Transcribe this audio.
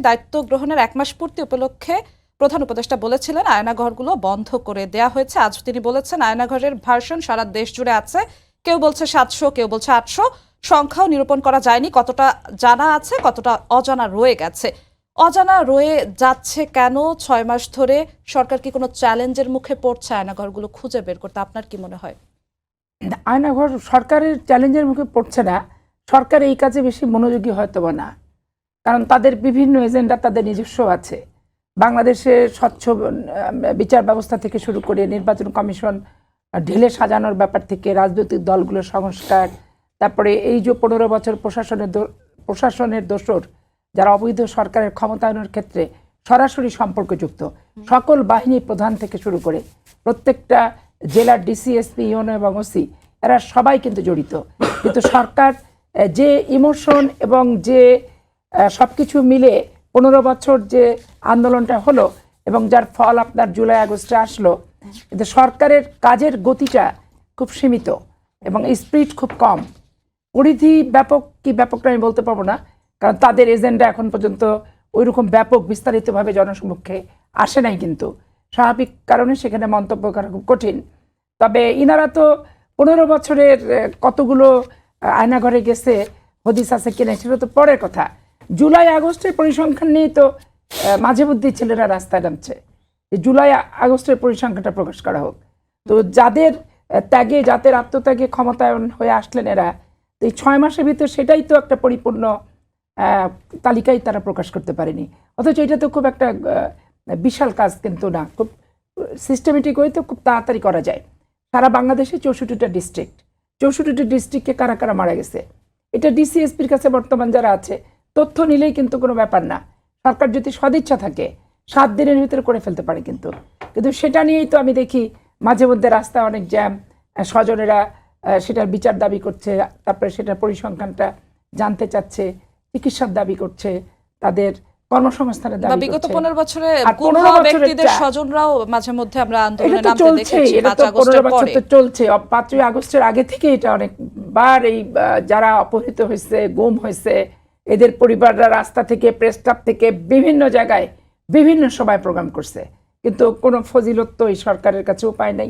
দায়িত্ব গ্রহণের 1 মাস পূর্তি উপলক্ষে প্রধান উপদেষ্টা বলেছিলেন আয়নাঘরগুলো বন্ধ করে দেয়া হয়েছে। আজ তিনি বলেছেন আয়নাঘরের ভার্সন সারা দেশ জুড়ে আছে, কেউ বলছে 700, কেউ বলছে 800। সংখ্যাও নিরূপণ করা যায়নি, কতটা জানা আছে কতটা অজানা রয়ে গেছে। অজানা রয়ে যাচ্ছে কেন? 6 মাস ধরে সরকার কি কোনো চ্যালেঞ্জের মুখে পড়ছে আয়নাঘরগুলো খুঁজে বের করতে? আপনার কি মনে হয়? আয়নাঘর সরকারের চ্যালেঞ্জের মুখে পড়ছে না, সরকার এই কাজে বেশি মনোযোগী হয়তো বা না, কারণ তাদের বিভিন্ন এজেন্ডা তাদের নিজস্ব আছে। বাংলাদেশে স্বচ্ছ বিচার ব্যবস্থা থেকে শুরু করে নির্বাচন কমিশন ঢেলে সাজানোর ব্যাপার থেকে রাজনৈতিক দলগুলোর সংস্কার, তারপরে এই যে 15 বছর প্রশাসনের দোসর যারা অবৈধ সরকারের ক্ষমতায়নের ক্ষেত্রে সরাসরি সম্পর্কযুক্ত সকল বাহিনী প্রধান থেকে শুরু করে প্রত্যেকটা জেলার ডিসি, এসপি, ইউনো এবং ওসি, এরা সবাই কিন্তু জড়িত। কিন্তু সরকার যে ইমোশন এবং যে সবকিছু মিলে 15 বছর যে আন্দোলনটা হলো এবং যার ফল আপনার জুলাই আগস্টে আসলো, কিন্তু সরকারের কাজের গতিটা খুব সীমিত এবং স্পিড খুব কম। পরিধি ব্যাপক কি ব্যাপকটা আমি বলতে পারবো না, কারণ তাদের এজেন্ডা এখন পর্যন্ত ওইরকম ব্যাপক বিস্তারিতভাবে জনসমক্ষে আসে নাই, কিন্তু স্বাভাবিক কারণে সেখানে মন্তব্য করা খুব কঠিন। তবে ইনারা তো 15 বছরের কতগুলো আয়নাঘরে গেছে, হদিস আছে কিনা সেটা তো পরের কথা। জুলাই আগস্টের পরিসংখ্যান নিয়ে তো মাঝে মধ্যেই ছেলেরা রাস্তায় নামছে, জুলাই আগস্টের পরিসংখ্যানটা প্রকাশ করা হোক। তো যাদের ত্যাগে, যাদের আত্মত্যাগে ক্ষমতায়ন হয়ে আসলেন এরা, তো এই 6 মাসের ভিতর সেটাই তো একটা পরিপূর্ণ তালিকায় তারা প্রকাশ করতে পারেনি। অথচ এটা তো খুব একটা বিশাল কাজ কিন্তু না, খুব সিস্টেমেটিক ওয়েতে খুব তাড়াতাড়ি করা যায়। সারা বাংলাদেশে 64টা ডিস্ট্রিক্ট, 64টা ডিস্ট্রিক্টে কারা কারা মারা গেছে এটা ডিসিএসপির কাছে বর্তমান যারা আছে তথ্য নিলেই কিন্তু কোনো ব্যাপার না। সরকার যদি সদিচ্ছা থাকে 7 দিনের ভিতরে করে ফেলতে পারে, কিন্তু সেটা নিয়েই তো আমি দেখি মাঝে মধ্যে রাস্তায় অনেক জ্যাম, স্বজনেরা সেটার বিচার দাবি করছে, তারপরে সেটার পরিসংখ্যানটা জানতে চাচ্ছে, চিকিৎসার দাবি করছে, তাদের কর্মসংস্থানের দাবি করছে। বিগত 15 বছরে গুম হওয়া ব্যক্তিদের স্বজনরাও মাঝে মধ্যে আমরা আন্দোলনে নামতে দেখেছি। 5 আগস্টের পরে তো চলছে, 5 আগস্টের আগে থেকে এটা অনেকবার এই যারা অপহৃত হয়েছে, গুম হয়েছে, এদের পরিবাররা রাস্তা থেকে, প্রেস ক্লাব থেকে বিভিন্ন জায়গায় বিভিন্ন সময় প্রোগ্রাম করছে, কিন্তু কোনো ফজিলত তো এই সরকারের কাছেও পায় নাই।